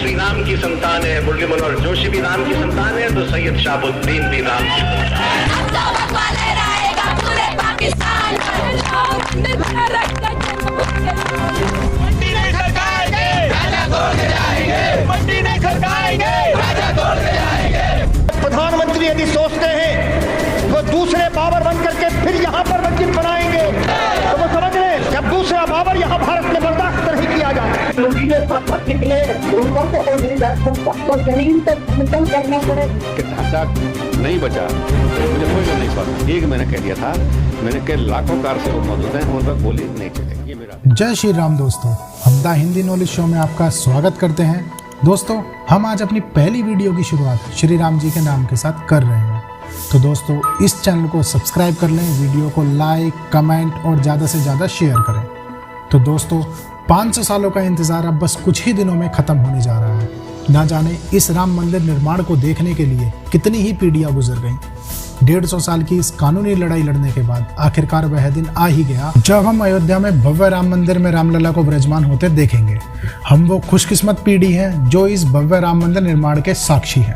श्री राम की संतान है, मुरली मनोहर जोशी भी राम की संतान है, तो सैयद शाहबुद्दीन भी राम की संतान है। प्रधानमंत्री यदि सोचते हैं वो दूसरे बाबर बन करके फिर यहाँ पर मस्जिद बनाएंगे तो वो समझ लें जब दूसरा बाबर यहाँ भारत में बर्दाश्त नहीं किया जाए। ढांचा नहीं बचा, मुझे कोई नहीं पता। एक मैंने कह दिया था, मैंने कह लाखों कार से मौजूद हैं, उन पर गोली नहीं चलेगी। ये मेरा जय श्री राम दोस्तों, हम द हिंदी नॉलेज शो में आपका स्वागत करते हैं। दोस्तों, हम आज अपनी पहली वीडियो की शुरुआत श्री राम जी के नाम के साथ कर रहे हैं। तो दोस्तों, इस चैनल को सब्सक्राइब कर लें, वीडियो को लाइक, कमेंट और ज़्यादा से ज़्यादा शेयर करें। तो दोस्तों, 500 सालों का इंतज़ार अब बस कुछ ही दिनों में ख़त्म होने जा रहा है। ना जाने इस राम मंदिर निर्माण को देखने के लिए कितनी ही पीढ़ियाँ गुजर गईं। 150 साल की इस कानूनी लड़ाई लड़ने के बाद आखिरकार वह दिन आ ही गया जब हम अयोध्या में भव्य राम मंदिर में रामलला को विराजमान होते देखेंगे। हम वो खुशकिस्मत पीढ़ी है जो इस भव्य राम मंदिर निर्माण के साक्षी है।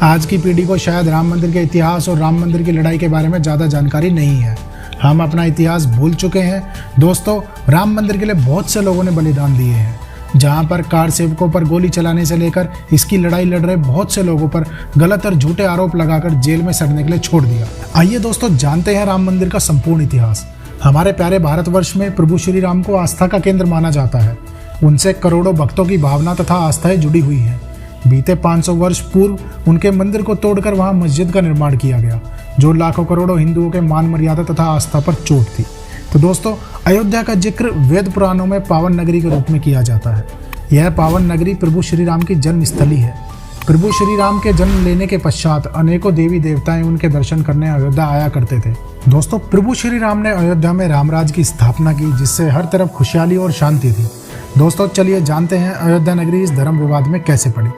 आज की पीढ़ी को शायद राम मंदिर के इतिहास और राम मंदिर की लड़ाई के बारे में ज़्यादा जानकारी नहीं है। हम अपना इतिहास भूल चुके हैं। दोस्तों, राम मंदिर के लिए बहुत से लोगों ने बलिदान दिए हैं। जहां पर कार सेवकों पर गोली चलाने से लेकर इसकी लड़ाई लड़ रहे बहुत से लोगों पर गलत और झूठे आरोप लगाकर जेल में सड़ने के लिए छोड़ दिया। आइए दोस्तों, जानते हैं राम मंदिर का संपूर्ण इतिहास। हमारे प्यारे भारतवर्ष में प्रभु श्री राम को आस्था का केंद्र माना जाता है। उनसे करोड़ों भक्तों की भावना तथा आस्थाएं जुड़ी हुई हैं। बीते 500 वर्ष पूर्व उनके मंदिर को तोड़कर वहां मस्जिद का निर्माण किया गया, जो लाखों करोड़ों हिंदुओं के मान मर्यादा तथा आस्था पर चोट थी। तो दोस्तों, अयोध्या का जिक्र वेद पुराणों में पावन नगरी के रूप में किया जाता है। यह पावन नगरी प्रभु श्री राम की जन्म स्थली है। प्रभु श्री राम के जन्म लेने के पश्चात अनेकों देवी देवताएं उनके दर्शन करने अयोध्या आया करते थे। दोस्तों, प्रभु श्री राम ने अयोध्या में रामराज की स्थापना की, जिससे हर तरफ खुशहाली और शांति थी। दोस्तों, चलिए जानते हैं अयोध्या नगरी इस धर्म विवाद में कैसे पड़ी।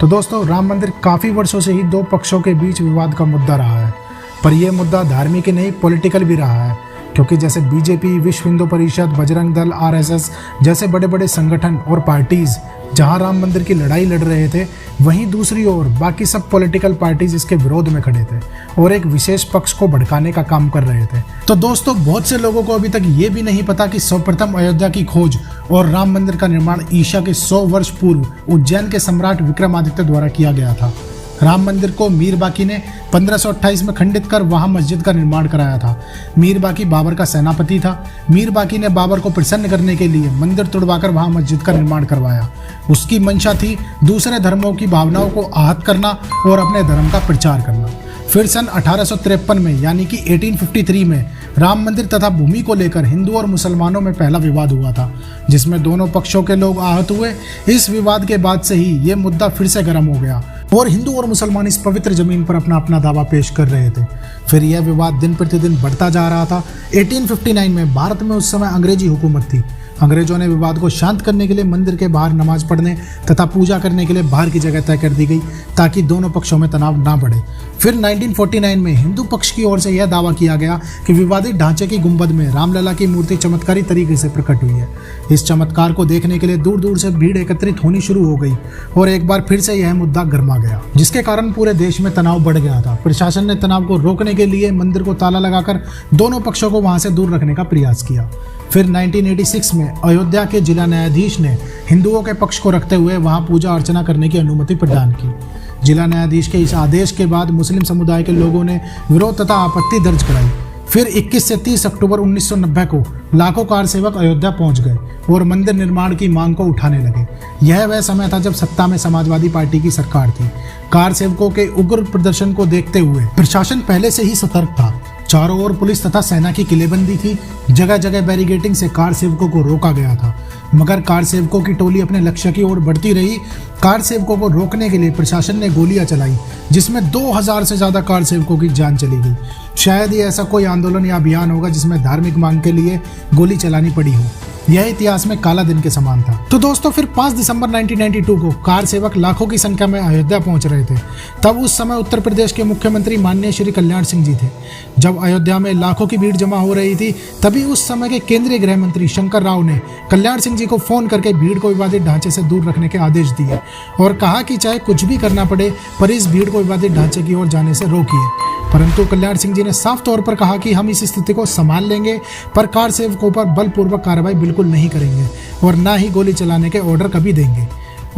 तो दोस्तों, राम मंदिर काफ़ी वर्षों से ही दो पक्षों के बीच विवाद का मुद्दा रहा है। पर यह मुद्दा धार्मिक ही नहीं, पॉलिटिकल भी रहा है। क्योंकि जैसे बीजेपी, विश्व हिंदू परिषद, बजरंग दल, आरएसएस जैसे बड़े बड़े संगठन और पार्टीज जहां राम मंदिर की लड़ाई लड़ रहे थे, वहीं दूसरी ओर बाकी सब पॉलिटिकल पार्टीज इसके विरोध में खड़े थे और एक विशेष पक्ष को भड़काने का काम कर रहे थे। तो दोस्तों, बहुत से लोगों को अभी तक ये भी नहीं पता कि सर्वप्रथम अयोध्या की खोज और राम मंदिर का निर्माण ईसा के 100 वर्ष पूर्व उज्जैन के सम्राट विक्रमादित्य द्वारा किया गया था। राम मंदिर को मीर बाकी ने 1528 में खंडित कर वहां मस्जिद का निर्माण कराया था। मीर बाकी बाबर का सेनापति था। मीर बाकी ने बाबर को प्रसन्न करने के लिए मंदिर तुड़वाकर वहां मस्जिद का निर्माण करवाया। उसकी मंशा थी दूसरे धर्मों की भावनाओं को आहत करना और अपने धर्म का प्रचार करना। फिर सन 1853 में यानी कि 1853 में राम मंदिर तथा भूमि को लेकर हिंदू और मुसलमानों में पहला विवाद हुआ था, जिसमें दोनों पक्षों के लोग आहत हुए। इस विवाद के बाद से ही ये मुद्दा फिर से गर्म हो गया और हिंदू और मुसलमान इस पवित्र जमीन पर अपना अपना दावा पेश कर रहे थे। फिर यह विवाद दिन प्रतिदिन बढ़ता जा रहा था। 1859 में भारत में उस समय अंग्रेजी हुकूमत थी। अंग्रेजों ने विवाद को शांत करने के लिए मंदिर के बाहर नमाज पढ़ने तथा पूजा करने के लिए बाहर की जगह तय कर दी गई, ताकि दोनों पक्षों में तनाव ना बढ़े। फिर 1949 में हिंदू पक्ष की ओर से यह दावा किया गया कि विवादित ढांचे की गुंबद में रामलला की मूर्ति चमत्कारी तरीके से प्रकट हुई है। इस चमत्कार को देखने के लिए दूर दूर से भीड़ एकत्रित होनी शुरू हो गई और एक बार फिर से यह मुद्दा गर्मा गया, जिसके कारण पूरे देश में तनाव बढ़ गया था। प्रशासन ने तनाव को रोकने के लिए मंदिर को ताला लगाकर दोनों पक्षों को वहां से दूर रखने का प्रयास किया। फिर 1986 में अयोध्या के जिला न्यायाधीश ने हिंदुओं के पक्ष को रखते हुए वहां पूजा अर्चना करने की अनुमति प्रदान की। जिला न्यायाधीश के इस आदेश के बाद मुस्लिम समुदाय के लोगों ने विरोध तथा आपत्ति दर्ज कराई। फिर 21 से 30 अक्टूबर 1990 को लाखों कार सेवक अयोध्या पहुंच गए और मंदिर निर्माण की मांग को उठाने लगे। यह वह समय था जब सत्ता में समाजवादी पार्टी की सरकार थी। कार सेवकों के उग्र प्रदर्शन को देखते हुए प्रशासन पहले से ही सतर्क था। चारों ओर पुलिस तथा सेना की किलेबंदी थी। जगह जगह बैरिकेडिंग से कार सेवकों को रोका गया था, मगर कार सेवकों की टोली अपने लक्ष्य की ओर बढ़ती रही। कार सेवकों को रोकने के लिए प्रशासन ने गोलियां चलाई, जिसमें 2000 से ज्यादा कार सेवकों की जान चली गई। शायद ही ऐसा कोई आंदोलन या अभियान होगा जिसमें धार्मिक मांग के लिए गोली चलानी पड़ी हो। यह इतिहास में काला दिन के समान था। तो दोस्तों फिर 5 दिसंबर 1992 को कार सेवक लाखों की संख्या में अयोध्या पहुंच रहे थे। तब उस समय उत्तर प्रदेश के मुख्यमंत्री माननीय श्री कल्याण सिंह जी थे। जब अयोध्या में लाखों की भीड़ जमा हो रही थी, तभी उस समय के केंद्रीय गृह मंत्री शंकर राव ने कल्याण सिंह जी को फोन करके भीड़ को विवादित ढांचे से दूर रखने के आदेश दिए और कहा कि चाहे कुछ भी करना पड़े पर इस भीड़ को विवादित ढांचे की ओर जाने से रोकिए। परंतु कल्याण सिंह जी ने साफ तौर पर कहा कि हम इस स्थिति को संभाल लेंगे, पर कार सेवकों पर बलपूर्वक कार्रवाई बिल्कुल नहीं करेंगे और न ही गोली चलाने के ऑर्डर कभी देंगे।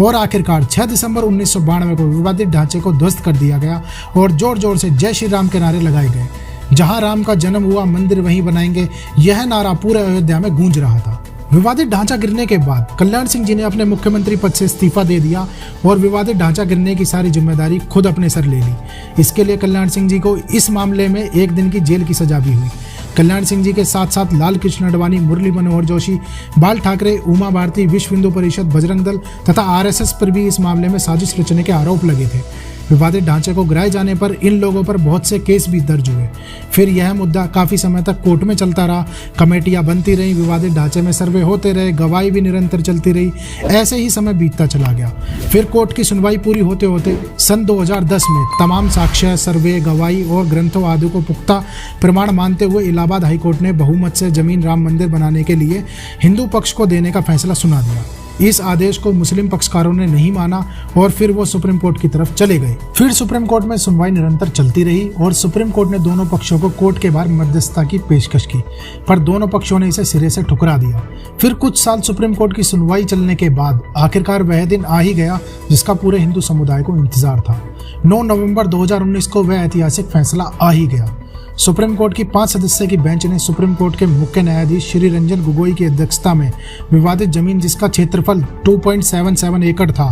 और आखिरकार 6 दिसंबर 1992 को विवादित ढांचे को ध्वस्त कर दिया गया और जोर जोर से जय श्री राम के नारे लगाए गए। जहां राम का जन्म हुआ मंदिर वहीं बनाएंगे, यह नारा पूरे अयोध्या में गूंज रहा था। विवादित ढांचा गिरने के बाद कल्याण सिंह जी ने अपने मुख्यमंत्री पद से इस्तीफा दे दिया और विवादित ढांचा गिरने की सारी जिम्मेदारी खुद अपने सर ले ली। इसके लिए कल्याण सिंह जी को इस मामले में 1 दिन की जेल की सजा भी हुई। कल्याण सिंह जी के साथ साथ लाल कृष्ण अडवाणी, मुरली मनोहर जोशी, बाल ठाकरे, उमा भारती, विश्व हिंदू परिषद, बजरंग दल तथा आरएसएस पर भी इस मामले में साजिश रचने के आरोप लगे थे। विवादित ढांचे को गिराए जाने पर इन लोगों पर बहुत से केस भी दर्ज हुए। फिर यह मुद्दा काफी समय तक कोर्ट में चलता रहा, कमेटियां बनती रहीं, विवादित ढांचे में सर्वे होते रहे, गवाही भी निरंतर चलती रही। ऐसे ही समय बीतता चला गया। फिर कोर्ट की सुनवाई पूरी होते होते सन 2010 में तमाम साक्ष्य, सर्वे, गवाही और ग्रंथों आदि को पुख्ता प्रमाण मानते हुए इलाहाबाद हाईकोर्ट ने बहुमत से जमीन राम मंदिर बनाने के लिए हिंदू पक्ष को देने का फैसला सुना दिया। इस आदेश को मुस्लिम पक्षकारों ने नहीं माना और फिर वो सुप्रीम कोर्ट की तरफ चले गए। फिर सुप्रीम कोर्ट में सुनवाई निरंतर चलती रही और सुप्रीम कोर्ट ने दोनों पक्षों को कोर्ट के बाहर मध्यस्थता की पेशकश की, पर दोनों पक्षों ने इसे सिरे से ठुकरा दिया। फिर कुछ साल सुप्रीम कोर्ट की सुनवाई चलने के बाद आखिरकार वह दिन आ ही गया जिसका पूरे हिंदू समुदाय को इंतजार था। 9 नवंबर 2019 को वह ऐतिहासिक फैसला आ ही गया। सुप्रीम कोर्ट की 5 सदस्य की बेंच ने सुप्रीम कोर्ट के मुख्य न्यायाधीश श्री रंजन गोगोई की अध्यक्षता में विवादित जमीन जिसका क्षेत्रफल 2.77 एकड़ था,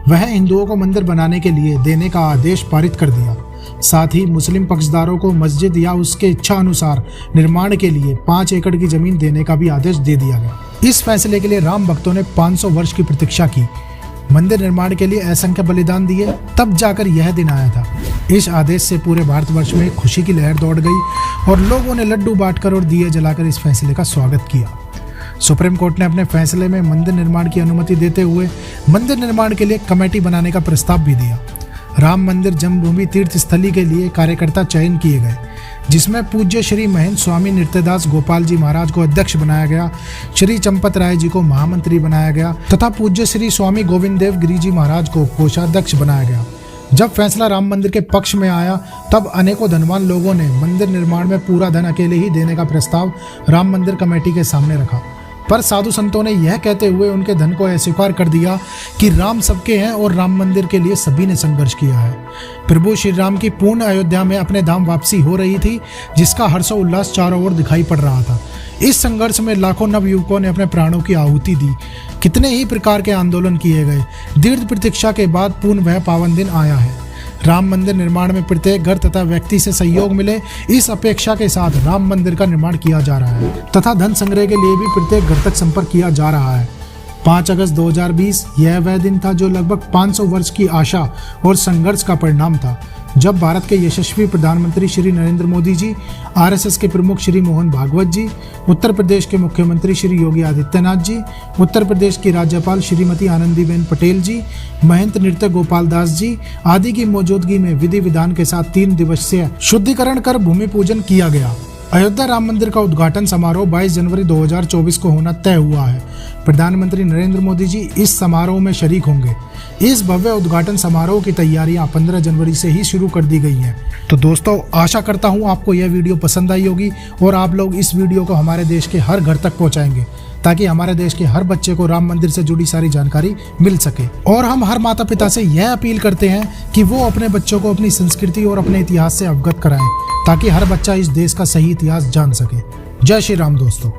वह हिंदुओं को मंदिर बनाने के लिए देने का आदेश पारित कर दिया। साथ ही मुस्लिम पक्षदारों को मस्जिद या उसके इच्छा अनुसार निर्माण के लिए 5 एकड़ की जमीन देने का भी आदेश दे दिया गया। इस फैसले के लिए राम भक्तों ने 500 वर्ष की प्रतीक्षा की, मंदिर निर्माण के लिए असंख्य बलिदान दिए, तब जाकर यह दिन आया था। इस आदेश से पूरे भारतवर्ष में खुशी की लहर दौड़ गई और लोगों ने लड्डू बांटकर और दिए जलाकर इस फैसले का स्वागत किया। सुप्रीम कोर्ट ने अपने फैसले में मंदिर निर्माण की अनुमति देते हुए मंदिर निर्माण के लिए कमेटी बनाने का प्रस्ताव भी दिया। राम मंदिर जन्मभूमि तीर्थ स्थली के लिए कार्यकर्ता चयन किए गए, जिसमें पूज्य श्री महेंद्र स्वामी नृत्यदास गोपाल जी महाराज को अध्यक्ष बनाया गया, श्री चंपत राय जी को महामंत्री बनाया गया तथा पूज्य श्री स्वामी गोविंद देव गिरी जी महाराज को कोषाध्यक्ष बनाया गया। जब फैसला राम मंदिर के पक्ष में आया, तब अनेकों धनवान लोगों ने मंदिर निर्माण में पूरा धन अकेले ही देने का प्रस्ताव राम मंदिर कमेटी के सामने रखा, पर साधु संतों ने यह कहते हुए उनके धन को अस्वीकार कर दिया कि राम सबके हैं और राम मंदिर के लिए सभी ने संघर्ष किया है। प्रभु श्री राम की पूर्ण अयोध्या में अपने धाम वापसी हो रही थी, जिसका हर्षोल्लास चारों ओर दिखाई पड़ रहा था। इस संघर्ष में लाखों नवयुवकों ने अपने प्राणों की आहुति दी, कितने ही प्रकार के आंदोलन किए गए। दीर्घ प्रतीक्षा के बाद पूर्ण वह पावन दिन आया है। राम मंदिर निर्माण में प्रत्येक घर तथा व्यक्ति से सहयोग मिले, इस अपेक्षा के साथ राम मंदिर का निर्माण किया जा रहा है तथा धन संग्रह के लिए भी प्रत्येक घर तक संपर्क किया जा रहा है। 5 अगस्त 2020 यह वह दिन था जो लगभग 500 वर्ष की आशा और संघर्ष का परिणाम था, जब भारत के यशस्वी प्रधानमंत्री श्री नरेंद्र मोदी जी, आरएसएस के प्रमुख श्री मोहन भागवत जी, उत्तर प्रदेश के मुख्यमंत्री श्री योगी आदित्यनाथ जी, उत्तर प्रदेश की राज्यपाल श्रीमती आनंदीबेन पटेल जी, महंत नृत्य गोपाल दास जी आदि की मौजूदगी में विधि विधान के साथ 3 दिवसीय शुद्धिकरण कर भूमि पूजन किया गया। अयोध्या राम मंदिर का उद्घाटन समारोह 22 जनवरी 2024 को होना तय हुआ है। प्रधानमंत्री नरेंद्र मोदी जी इस समारोह में शरीक होंगे। इस भव्य उद्घाटन समारोह की तैयारियां 15 जनवरी से ही शुरू कर दी गई हैं। तो दोस्तों, आशा करता हूं आपको यह वीडियो पसंद आई होगी और आप लोग इस वीडियो को हमारे देश के हर घर तक पहुंचाएंगे, ताकि हमारे देश के हर बच्चे को राम मंदिर से जुड़ी सारी जानकारी मिल सके। और हम हर माता पिता से यह अपील करते हैं कि वो अपने बच्चों को अपनी संस्कृति और अपने इतिहास से अवगत कराएं, ताकि हर बच्चा इस देश का सही इतिहास जान सके। जय श्री राम दोस्तों।